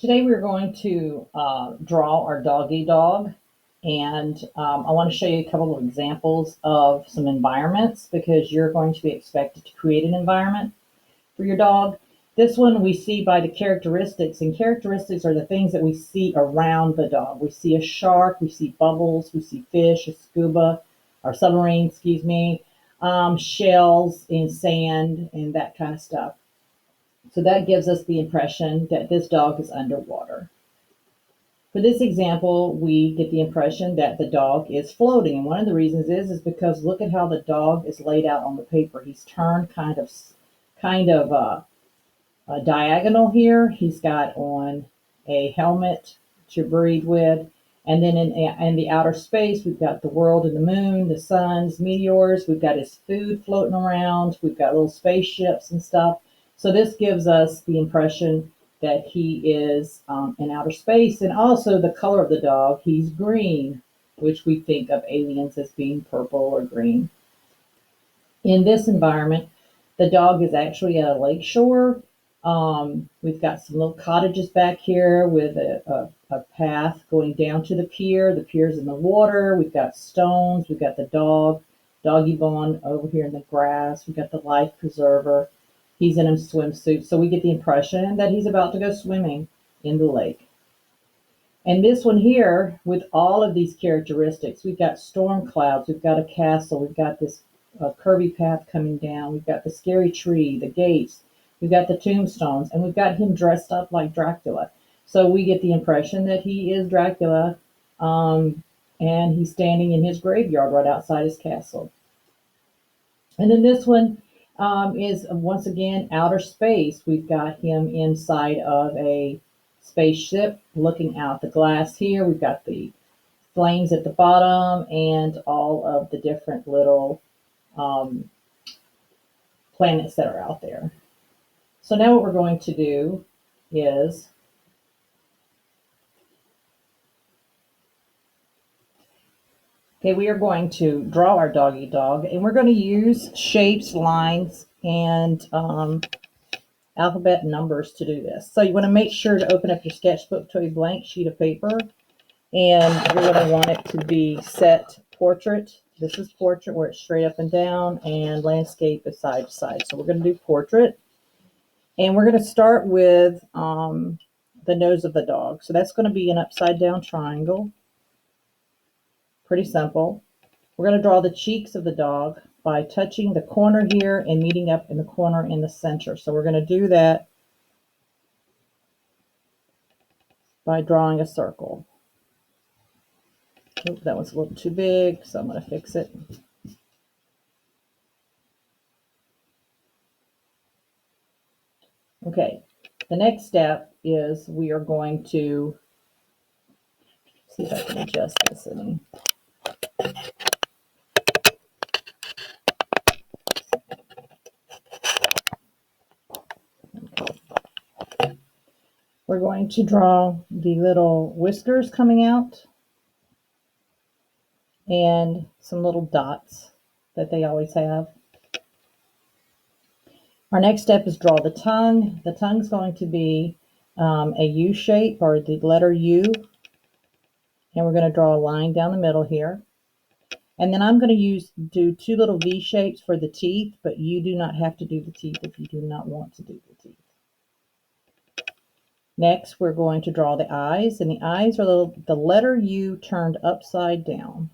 Today we're going to draw our doggy dog, and I want to show you a couple of examples of some environments because you're going to be expected to create an environment for your dog. This one we see by the characteristics, and characteristics are the things that we see around the dog. We see a shark, we see bubbles, we see fish, a scuba, or submarine, excuse me, shells and sand and that kind of stuff. So that gives us the impression that this dog is underwater. For this example, we get the impression that the dog is floating. And one of the reasons is because look at how the dog is laid out on the paper. He's turned kind of diagonal here. He's got on a helmet to breathe with. And then in the outer space, we've got the world and the moon, the suns, meteors. We've got his food floating around. We've got little spaceships and stuff. So this gives us the impression that he is in outer space. And also the color of the dog, he's green, which we think of aliens as being purple or green. In this environment, the dog is actually at a lake shore. We've got some little cottages back here with a path going down to the pier. The pier's in the water. We've got stones. We've got the doggy bone over here in the grass. We've got the life preserver. He's in a swimsuit. So we get the impression that he's about to go swimming in the lake. And this one here, with all of these characteristics, we've got storm clouds. We've got a castle. We've got this curvy path coming down. We've got the scary tree, the gates. We've got the tombstones, and we've got him dressed up like Dracula. So we get the impression that he is Dracula, and he's standing in his graveyard right outside his castle. And then this one is once again outer space. We've got him inside of a spaceship looking out the glass here. We've got the flames at the bottom and all of the different little planets that are out there. So now what we're going to do is we are going to draw our doggy dog, and we're going to use shapes, lines, and alphabet numbers to do this. So you want to make sure to open up your sketchbook to a blank sheet of paper, and you're going to want it to be set portrait. This is portrait where it's straight up and down, and landscape is side to side. So we're going to do portrait. And we're going to start with the nose of the dog. So that's going to be an upside down triangle. Pretty simple. We're going to draw the cheeks of the dog by touching the corner here and meeting up in the corner in the center. So we're going to do that by drawing a circle. Oops, that one's a little too big, so I'm going to fix it. Okay, the next step is we are going to see if I can adjust this any. We're going to draw the little whiskers coming out and some little dots that they always have. Our next step is draw the tongue. The tongue is going to be a U shape, or the letter U. And we're going to draw a line down the middle here. And then I'm going to do two little V shapes for the teeth, but you do not have to do the teeth if you do not want to do the teeth. Next, we're going to draw the eyes, and the eyes are the letter U turned upside down.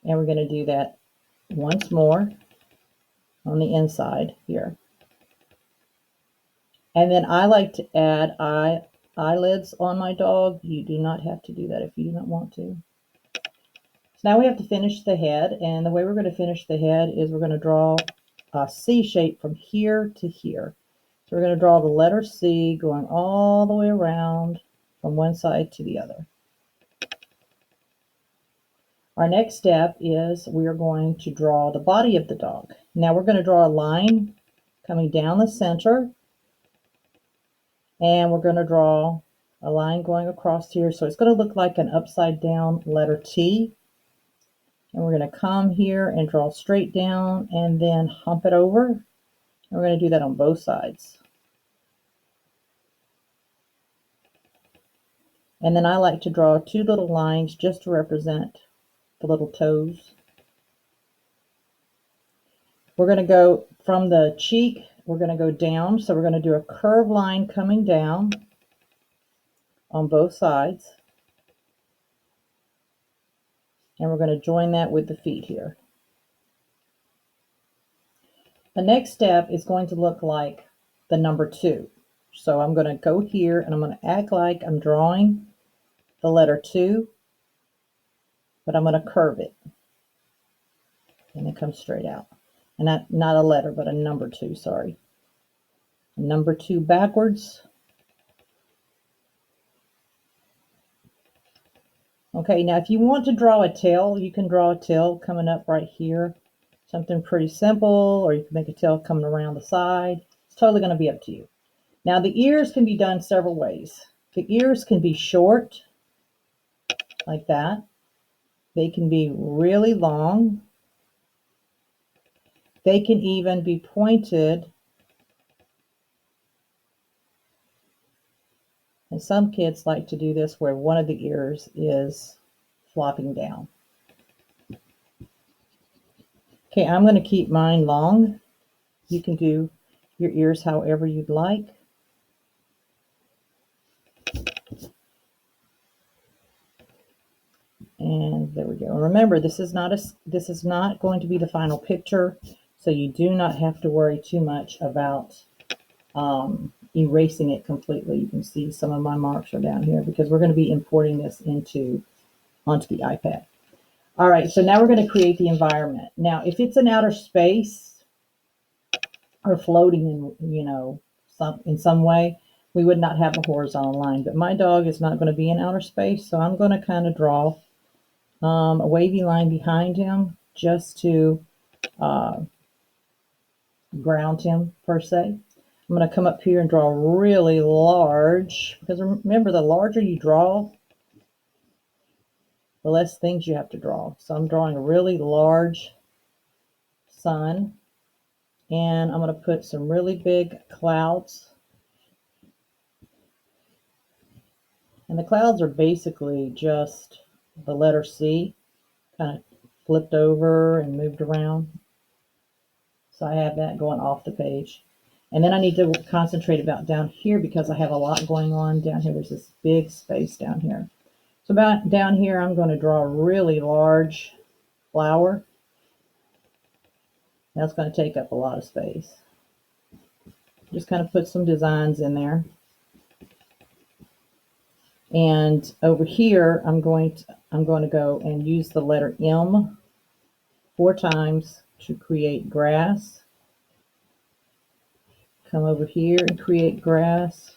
And we're going to do that once more on the inside here. And then I like to add eyelids on my dog. You do not have to do that if you do not want to. So now we have to finish the head, and the way we're going to finish the head is we're going to draw a C shape from here to here. So we're going to draw the letter C going all the way around from one side to the other. Our next step is we are going to draw the body of the dog. Now we're going to draw a line coming down the center, and we're going to draw a line going across here. So it's going to look like an upside down letter T. And we're going to come here and draw straight down and then hump it over. And we're going to do that on both sides. And then I like to draw 2 little lines just to represent the little toes. We're going to go from the cheek, we're going to go down. So we're going to do a curved line coming down on both sides. And we're going to join that with the feet here. The next step is going to look like the number 2. So I'm going to go here and I'm going to act like I'm drawing the letter 2, but I'm going to curve it. And it comes straight out. And not a letter, but a number 2, sorry. Number 2 backwards. Okay, now if you want to draw a tail, you can draw a tail coming up right here. Something pretty simple, or you can make a tail coming around the side. It's totally going to be up to you. Now the ears can be done several ways. The ears can be short, like that. They can be really long. They can even be pointed. And some kids like to do this where one of the ears is flopping down. Okay, I'm going to keep mine long. You can do your ears however you'd like. And there we go. Remember, this is not going to be the final picture, so you do not have to worry too much about erasing it completely. You can see some of my marks are down here because we're going to be importing this onto the iPad. All right, so now we're going to create the environment. Now, if it's in outer space or floating in some way, we would not have a horizontal line. But my dog is not going to be in outer space, so I'm going to kind of draw a wavy line behind him just to ground him, per se. I'm going to come up here and draw really large, because remember, the larger you draw, the less things you have to draw. So I'm drawing a really large sun, and I'm going to put some really big clouds. And the clouds are basically just the letter C, kind of flipped over and moved around. So I have that going off the page. And then I need to concentrate about down here because I have a lot going on down here. There's this big space down here. So about down here, I'm going to draw a really large flower. That's going to take up a lot of space. Just kind of put some designs in there. And over here, I'm going to go and use the letter M 4 times to create grass. Come over here and create grass.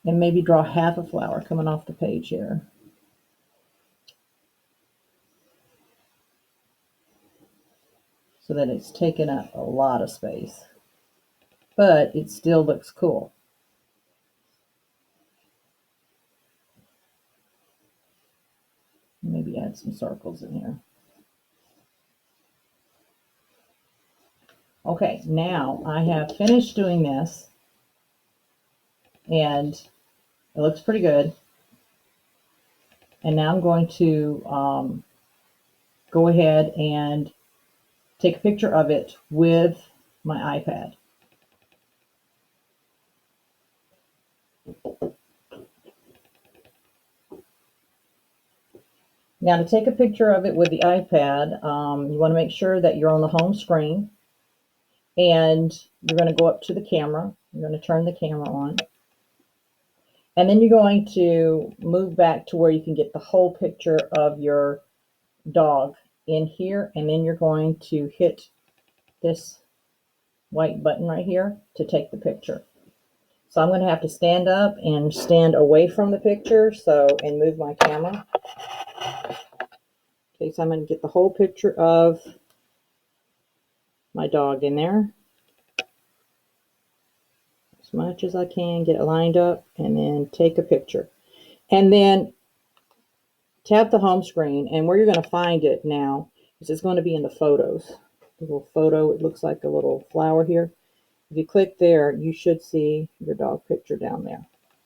And maybe draw half a flower coming off the page here. So that it's taken up a lot of space. But it still looks cool. Maybe add some circles in here. Okay, now I have finished doing this, and it looks pretty good. And now I'm going to go ahead and take a picture of it with my iPad. Now, to take a picture of it with the iPad, you want to make sure that you're on the home screen, and you're going to go up to the camera. You're going to turn the camera on. And then you're going to move back to where you can get the whole picture of your dog in here. And then you're going to hit this white button right here to take the picture. So I'm going to have to stand up and stand away from the picture, and move my camera. Okay, so I'm going to get the whole picture of my dog in there. As much as I can, get it lined up, and then take a picture. And then tap the home screen, and where you're going to find it now is it's going to be in the photos. The little photo, it looks like a little flower here. If you click there, you should see your dog picture down there.